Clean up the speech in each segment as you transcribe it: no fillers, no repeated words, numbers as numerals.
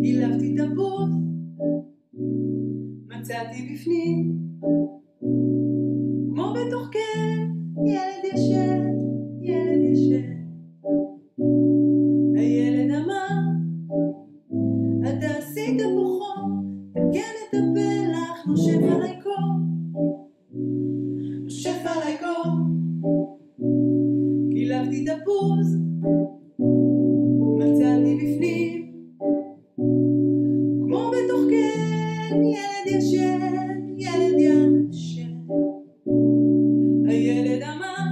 קילפתי תפוז, מצאתי בפנים, כמו בתוך קן, ילד ישן, ילד ישן. הילד אמר, אתה עשית פה חור, תקן את הפלח, נושף עליי קור, נושף עליי קור. קילפתי תפוז, מצאתי בפנים, כמו בתוך קן, ילד ישן, ילד ישן. הילד אמר,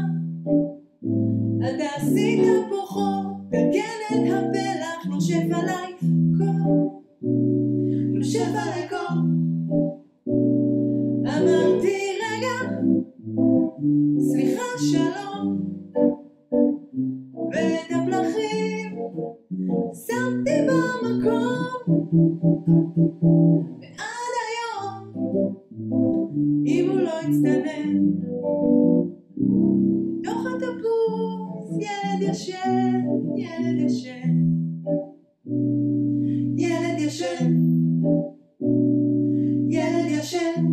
אתה עשית פה חור, תקן את הפלח, נושף עליי קור, נושף עליי קור. אמרתי רגע, סליחה שלום, ואת הפלחים שמתי במקום. ועד היום, אם הוא לא יצטנן, בתוך התפוז ילד ישן, ילד ישן, ילד ישן, ילד ישן.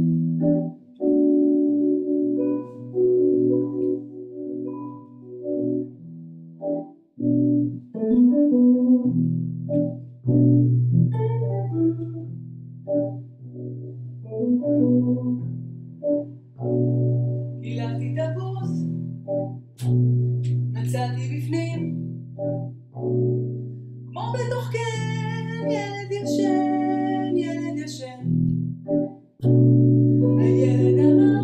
קילפתי תפוז, מצאתי בפנים, כמו בתוך קן, ילד ישן, ילד ישן. הילד אמר,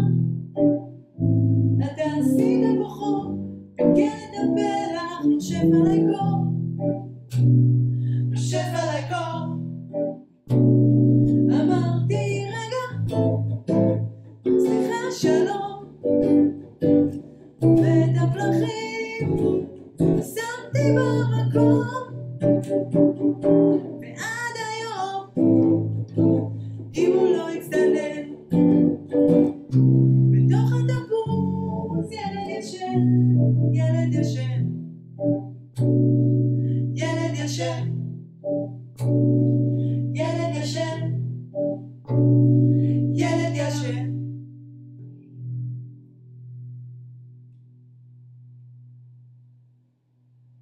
אתה עשית פה חור, תקן את הפלח, נושף עליי קור, נושף עליי קור. אמרתי רגע, סליחה שלום, ואת הפלחים שמתי במקום. ועד היום, אם הוא לא יצטנן, בתוך התפוז ילד ישן, ילד ישן, ילד ישן.